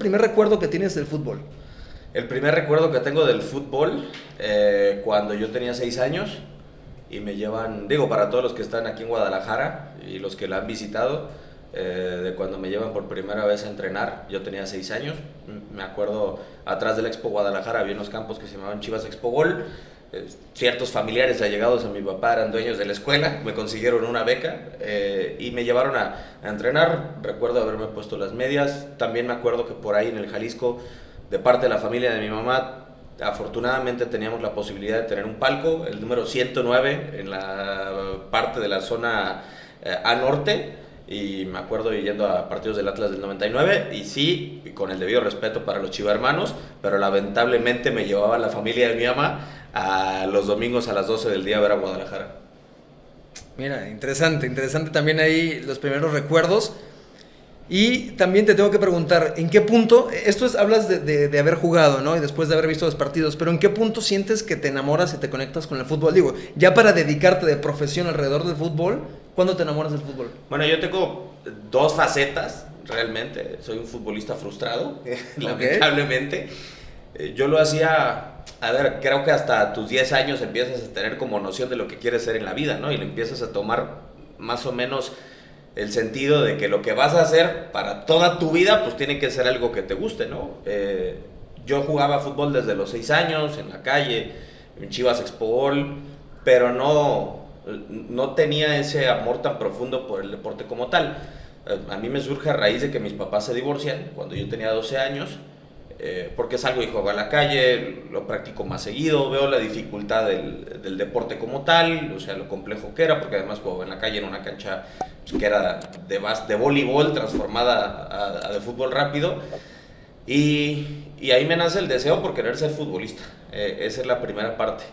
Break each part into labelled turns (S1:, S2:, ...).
S1: primer recuerdo que tienes del fútbol?
S2: El primer recuerdo que tengo del fútbol, cuando yo tenía 6 años y me llevan, digo, para todos los que están aquí en Guadalajara y los que la han visitado, de cuando me llevan por primera vez a entrenar. Yo tenía 6 años, me acuerdo, atrás del Expo Guadalajara había unos campos que se llamaban Chivas Expo Gol. Ciertos familiares allegados a mi papá eran dueños de la escuela, me consiguieron una beca y me llevaron a entrenar. Recuerdo haberme puesto las medias. También me acuerdo que por ahí en el Jalisco, de parte de la familia de mi mamá, afortunadamente teníamos la posibilidad de tener un palco, el número 109, en la parte de la zona A Norte. Y me acuerdo yendo a partidos del Atlas del 99, y sí, con el debido respeto para los chivermanos, pero lamentablemente me llevaba la familia de mi mamá a los domingos a las 12 del día a ver a Guadalajara.
S1: Mira, interesante también ahí los primeros recuerdos. Y también te tengo que preguntar, ¿en qué punto, hablas de haber jugado, ¿no? Y después de haber visto los partidos, pero ¿en qué punto sientes que te enamoras y te conectas con el fútbol? Digo, ya para dedicarte de profesión alrededor del fútbol, ¿cuándo te enamoras del fútbol?
S2: Bueno, yo tengo 2 facetas, realmente. Soy un futbolista frustrado, lamentablemente. Yo lo hacía, a ver, creo que hasta tus 10 años empiezas a tener como noción de lo que quieres ser en la vida, ¿no? Y le empiezas a tomar más o menos el sentido de que lo que vas a hacer para toda tu vida, pues tiene que ser algo que te guste, ¿no? Yo jugaba fútbol desde los 6 años, en la calle, en Chivas Expo Gol, pero no tenía ese amor tan profundo por el deporte como tal. A mí me surge a raíz de que mis papás se divorcian cuando yo tenía 12 años, porque es algo que juego a la calle, lo practico más seguido, veo la dificultad del deporte como tal, o sea, lo complejo que era, porque además juego en la calle en una cancha pues, que era de voleibol transformada a de fútbol rápido, y ahí me nace el deseo por querer ser futbolista. Esa es la primera parte.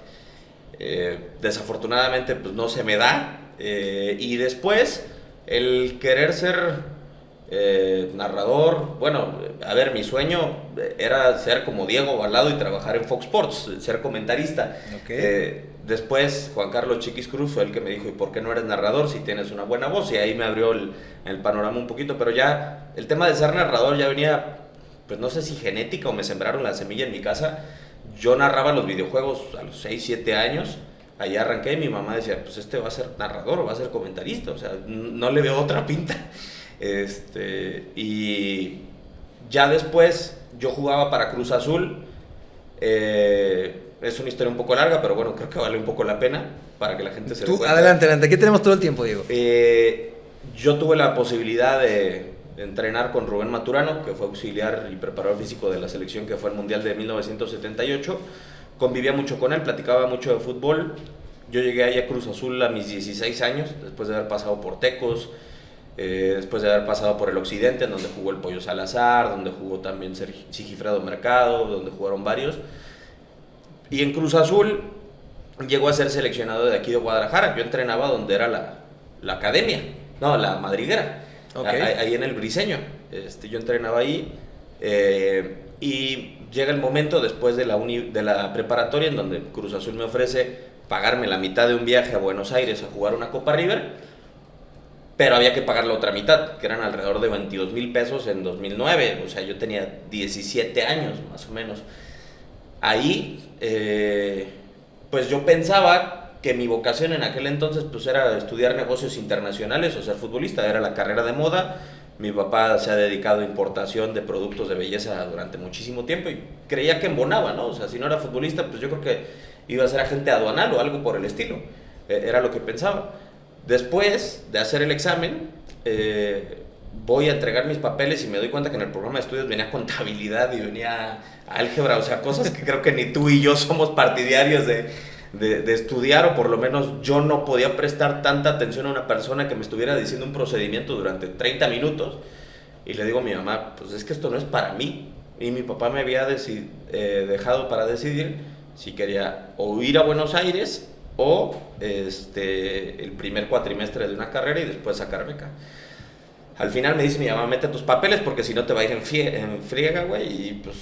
S2: Desafortunadamente pues no se me da, y después el querer ser narrador. Bueno, a ver, mi sueño era ser como Diego Balado y trabajar en Fox Sports, ser comentarista. Después Juan Carlos Chiquis Cruz fue el que me dijo, ¿y por qué no eres narrador si tienes una buena voz? Y ahí me abrió el panorama un poquito, pero ya el tema de ser narrador ya venía, pues no sé si genética o me sembraron la semilla en mi casa. Yo narraba los videojuegos a los 6, 7 años, ahí arranqué y mi mamá decía, pues va a ser narrador o va a ser comentarista, o sea, no le veo otra pinta. Y ya después yo jugaba para Cruz Azul. Es una historia un poco larga, pero bueno, creo que vale un poco la pena para que la gente se dé cuenta.
S1: Adelante, aquí tenemos todo el tiempo, Diego.
S2: Yo tuve la posibilidad de entrenar con Rubén Maturano, que fue auxiliar y preparador físico de la selección que fue al Mundial de 1978. Convivía mucho con él, platicaba mucho de fútbol. Yo llegué ahí a Cruz Azul a mis 16 años, después de haber pasado por Tecos, después de haber pasado por el Occidente, en donde jugó el Pollo Salazar, donde jugó también Sigifredo Mercado, donde jugaron varios. Y en Cruz Azul llegó a ser seleccionado de aquí de Guadalajara. Yo entrenaba donde era la academia, no, la madriguera, ahí en el Briseño. Yo entrenaba ahí, y llega el momento después de la preparatoria en donde Cruz Azul me ofrece pagarme la mitad de un viaje a Buenos Aires a jugar una Copa River, pero había que pagar la otra mitad, que eran alrededor de 22,000 pesos en 2009, o sea, yo tenía 17 años más o menos. Ahí, pues yo pensaba que mi vocación en aquel entonces pues era estudiar negocios internacionales o ser futbolista, era la carrera de moda. Mi papá se ha dedicado a importación de productos de belleza durante muchísimo tiempo y creía que embonaba, ¿no? O sea, si no era futbolista, pues yo creo que iba a ser agente aduanal o algo por el estilo, era lo que pensaba. Después de hacer el examen, voy a entregar mis papeles y me doy cuenta que en el programa de estudios venía contabilidad y venía álgebra, o sea, cosas que creo que ni tú y yo somos partidarios de estudiar, o por lo menos yo no podía prestar tanta atención a una persona que me estuviera diciendo un procedimiento durante 30 minutos. Y le digo a mi mamá, pues es que esto no es para mí. Y mi papá me había dejado para decidir si quería o ir a Buenos Aires o el primer cuatrimestre de una carrera y después sacar beca. Al final me dice mi mamá, mete tus papeles porque si no te va a ir en friega, güey. Y pues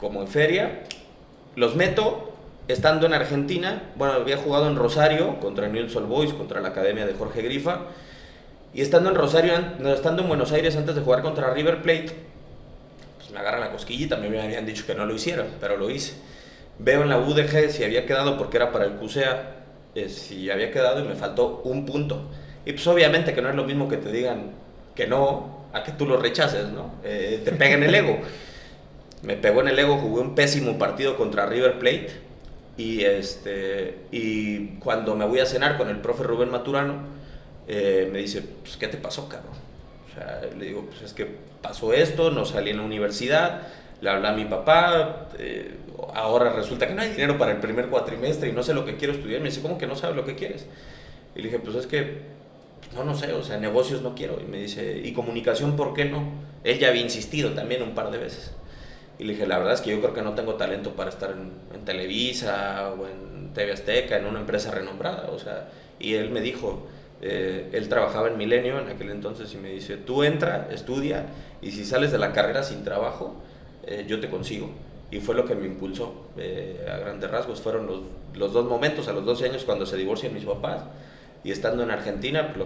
S2: como en feria, los meto. Estando en Argentina, bueno, había jugado en Rosario contra Newell's Old Boys, contra la academia de Jorge Grifa. Y estando en Buenos Aires antes de jugar contra River Plate, pues me agarra la cosquilla y también me habían dicho que no lo hiciera, pero lo hice. Veo en la UDG si había quedado porque era para el CUSEA, si había quedado y me faltó un punto. Y pues obviamente que no es lo mismo que te digan que no, a que tú lo rechaces, ¿no? Te pega en el ego. Me pegó en el ego, jugué un pésimo partido contra River Plate y cuando me voy a cenar con el profe Rubén Maturano, me dice, pues, ¿qué te pasó, cabrón? O sea, le digo, pues es que pasó esto, no salí en la universidad, le hablé a mi papá, ahora resulta que no hay dinero para el primer cuatrimestre y no sé lo que quiero estudiar. Me dice, ¿cómo que no sabes lo que quieres? Y le dije, pues es que, no sé, o sea, negocios no quiero. Y me dice, ¿y comunicación por qué no? Él ya había insistido también un par de veces. Y le dije, la verdad es que yo creo que no tengo talento para estar en Televisa o en TV Azteca, en una empresa renombrada, o sea, y él me dijo, él trabajaba en Milenio en aquel entonces y me dice, tú entra, estudia y si sales de la carrera sin trabajo, yo te consigo. Y fue lo que me impulsó, a grandes rasgos, fueron los dos momentos, a los 12 años cuando se divorcian mis papás y estando en Argentina, pues,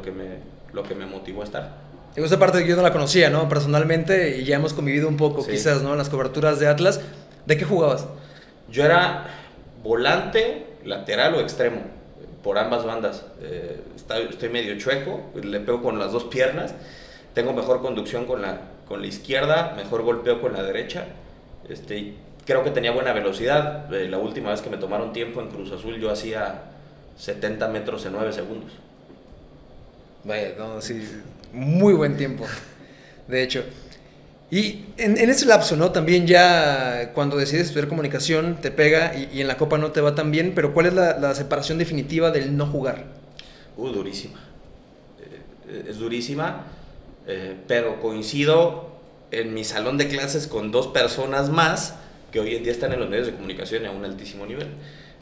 S2: lo que me motivó a estar.
S1: Digo, esa parte yo no la conocía, ¿no? Personalmente, y ya hemos convivido un poco, sí, quizás, ¿no? En las coberturas de Atlas. ¿De qué jugabas?
S2: Yo era volante, lateral o extremo, por ambas bandas. Estoy medio chueco, le pego con las dos piernas, tengo mejor conducción con la izquierda, mejor golpeo con la derecha. Creo que tenía buena velocidad. La última vez que me tomaron tiempo en Cruz Azul, yo hacía 70 metros en 9 segundos.
S1: Vaya, no, sí, muy buen tiempo, de hecho. Y en ese lapso, ¿no? También ya cuando decides estudiar comunicación te pega y en la Copa no te va tan bien, pero ¿cuál es la separación definitiva del no jugar?
S2: Durísima. Es durísima, pero coincido en mi salón de clases con dos personas más que hoy en día están en los medios de comunicación a un altísimo nivel.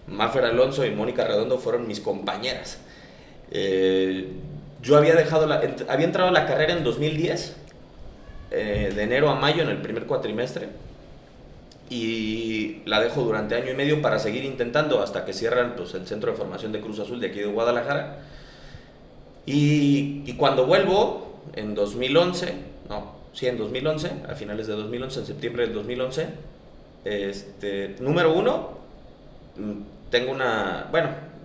S2: Mafer Alonso y Mónica Redondo fueron mis compañeras. Yo había entrado a la carrera en 2010, de enero a mayo en el primer cuatrimestre, y la dejo durante año y medio para seguir intentando hasta que cierran, pues, el centro de formación de Cruz Azul de aquí de Guadalajara. Y cuando vuelvo en 2011, a finales de 2011, en septiembre del 2011, número uno, tengo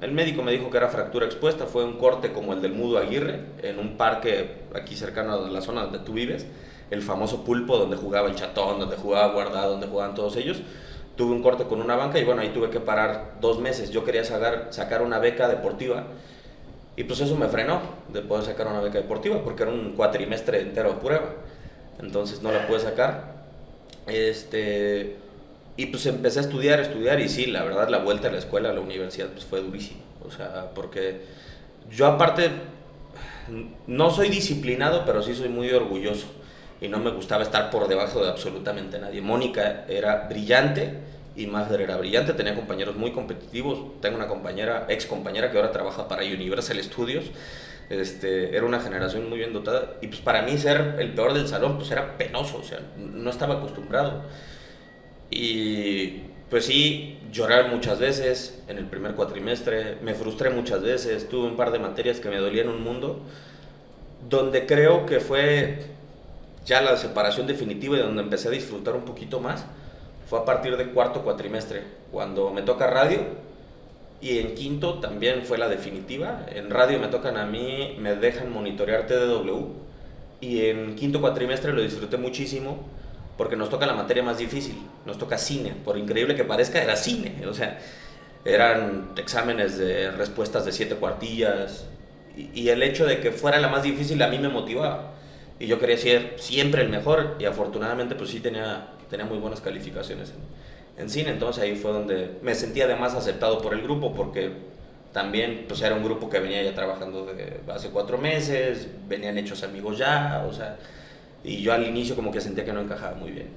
S2: el médico me dijo que era fractura expuesta, fue un corte como el del Mudo Aguirre, en un parque aquí cercano a la zona donde tú vives, el famoso Pulpo, donde jugaba el Chatón, donde jugaba Guardado, donde jugaban todos ellos. Tuve un corte con una banca y ahí tuve que parar 2 meses. Yo quería sacar una beca deportiva y pues eso me frenó de poder sacar una beca deportiva porque era un cuatrimestre entero de prueba. Entonces no la pude sacar. Y pues empecé a estudiar y sí, la verdad la vuelta a la escuela, a la universidad, pues fue durísimo. O sea, porque yo aparte no soy disciplinado, pero sí soy muy orgulloso y no me gustaba estar por debajo de absolutamente nadie. Mónica era brillante y Magder era brillante, tenía compañeros muy competitivos. Tengo una ex compañera que ahora trabaja para Universal Studios. Era una generación muy bien dotada y pues para mí ser el peor del salón pues era penoso, o sea, no estaba acostumbrado. Y pues sí, lloré muchas veces en el primer cuatrimestre, me frustré muchas veces, tuve un par de materias que me dolían un mundo, donde creo que fue ya la separación definitiva y donde empecé a disfrutar un poquito más, fue a partir del cuarto cuatrimestre, cuando me toca radio, y en quinto también fue la definitiva. En radio me tocan a mí, me dejan monitorear TDW, y en quinto cuatrimestre lo disfruté muchísimo, porque nos toca la materia más difícil, nos toca cine, por increíble que parezca era cine, o sea, eran exámenes de respuestas de 7 cuartillas, y el hecho de que fuera la más difícil a mí me motivaba, y yo quería ser siempre el mejor, y afortunadamente pues sí tenía muy buenas calificaciones en cine. Entonces ahí fue donde me sentía además aceptado por el grupo, porque también pues era un grupo que venía ya trabajando hace 4 meses, venían hechos amigos ya, o sea, y yo al inicio como que sentía que no encajaba muy bien.